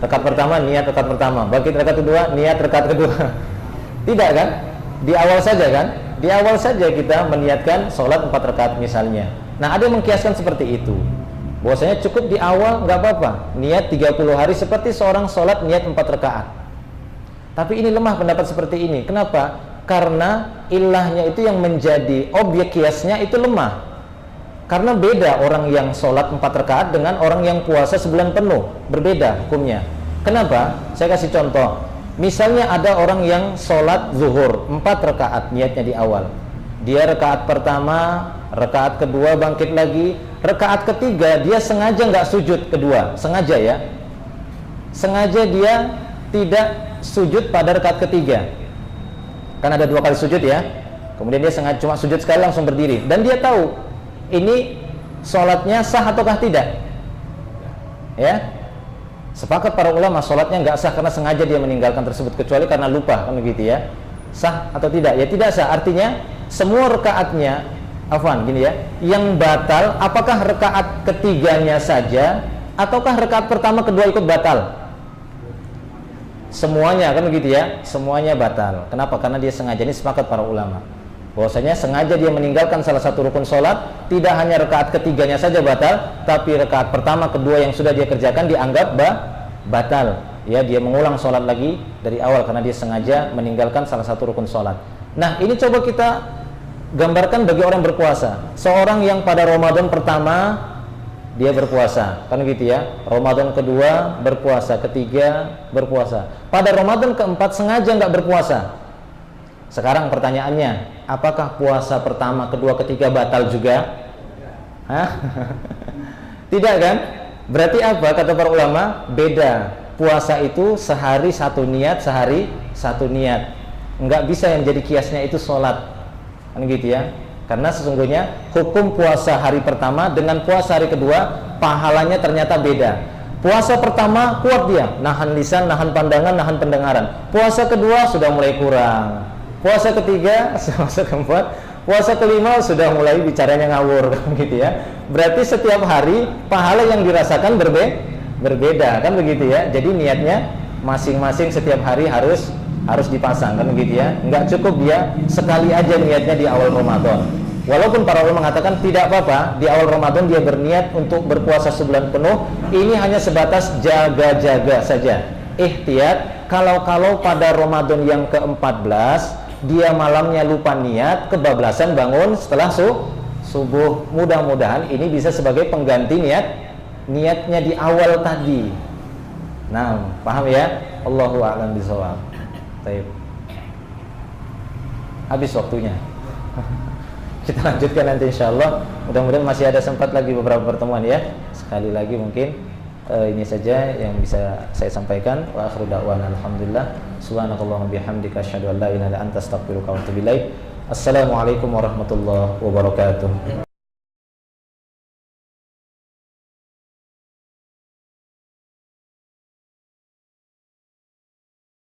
Rakaat pertama niat rakaat pertama, bangkit rakaat kedua niat rakaat kedua. Tidak kan? Di awal saja kan? Di awal saja kita meniatkan sholat 4 rakaat misalnya. Nah ada yang mengkiaskan seperti itu, bahwasanya cukup di awal, nggak apa-apa niat 30 hari seperti seorang sholat niat 4 rakaat. Tapi ini lemah pendapat seperti ini. Kenapa? Karena ilahnya itu yang menjadi objek kiasnya itu lemah. Karena beda orang yang sholat 4 rakaat dengan orang yang puasa sebulan penuh, berbeda hukumnya. Kenapa? Saya kasih contoh. Misalnya ada orang yang sholat zuhur 4 rakaat niatnya di awal. Dia rakaat pertama, rakaat kedua bangkit lagi, rakaat ketiga dia sengaja nggak sujud kedua, sengaja ya, sengaja dia tidak sujud pada rakaat ketiga, kan ada 2 kali sujud ya, kemudian dia sengaja cuma sujud sekali langsung berdiri, dan dia tahu ini sholatnya sah ataukah tidak, ya. Sepakat para ulama sholatnya nggak sah karena sengaja dia meninggalkan tersebut, kecuali karena lupa, kan begitu ya. Sah atau tidak? Ya tidak sah, artinya semua rakaatnya, gini ya, yang batal apakah rakaat ketiganya saja ataukah rakaat pertama kedua ikut batal? Semuanya, kan begitu ya, semuanya batal. Kenapa? Karena dia sengaja. Ini sepakat para ulama bahwasanya sengaja dia meninggalkan salah satu rukun sholat, tidak hanya rakaat ketiganya saja batal, tapi rakaat pertama kedua yang sudah dia kerjakan dianggap batal, ya, dia mengulang sholat lagi dari awal karena dia sengaja meninggalkan salah satu rukun sholat. Nah ini coba kita gambarkan bagi orang berpuasa. Seorang yang pada Ramadan pertama dia berpuasa, kan gitu ya, Ramadan kedua berpuasa, ketiga berpuasa, pada Ramadan keempat sengaja nggak berpuasa. Sekarang pertanyaannya, apakah puasa pertama, kedua, ketiga batal juga? Hah? Tidak kan? Berarti apa kata para ulama? Beda. puasa itu sehari satu niat, sehari satu niat. Enggak bisa yang jadi kiasnya itu sholat, kan gitu ya. Karena sesungguhnya hukum puasa hari pertama dengan puasa hari kedua pahalanya ternyata beda. Puasa pertama kuat dia, nahan lisan, nahan pandangan, nahan pendengaran. Puasa kedua sudah mulai kurang. Puasa ketiga, puasa keempat, puasa kelima sudah mulai bicaranya ngawur, gitu ya. Berarti setiap hari pahala yang dirasakan berbeda, kan begitu ya. Jadi niatnya masing-masing setiap hari harus dipasang, kan begitu ya. Enggak cukup dia sekali aja niatnya di awal Ramadan. Walaupun para ulama mengatakan tidak apa-apa di awal Ramadan dia berniat untuk berpuasa sebulan penuh, ini hanya sebatas jaga-jaga saja. Ihtiyat, kalau pada Ramadan yang ke-14 dia malamnya lupa niat, kebablasan bangun setelah subuh, mudah-mudahan ini bisa sebagai pengganti niatnya di awal tadi. Nah, paham ya? Allahu a'lam bishawab. Baik. Habis waktunya. Kita lanjutkan nanti insyaallah. Mudah-mudahan masih ada sempat lagi beberapa pertemuan ya. Sekali lagi mungkin ini saja yang bisa saya sampaikan. Wa akhiru da'wana alhamdulillah. Subhanakallahumma bihamdika asyhadu an la ilaha illa anta astaghfiruka wa atubu ilaik. Assalamualaikum warahmatullahi wabarakatuh.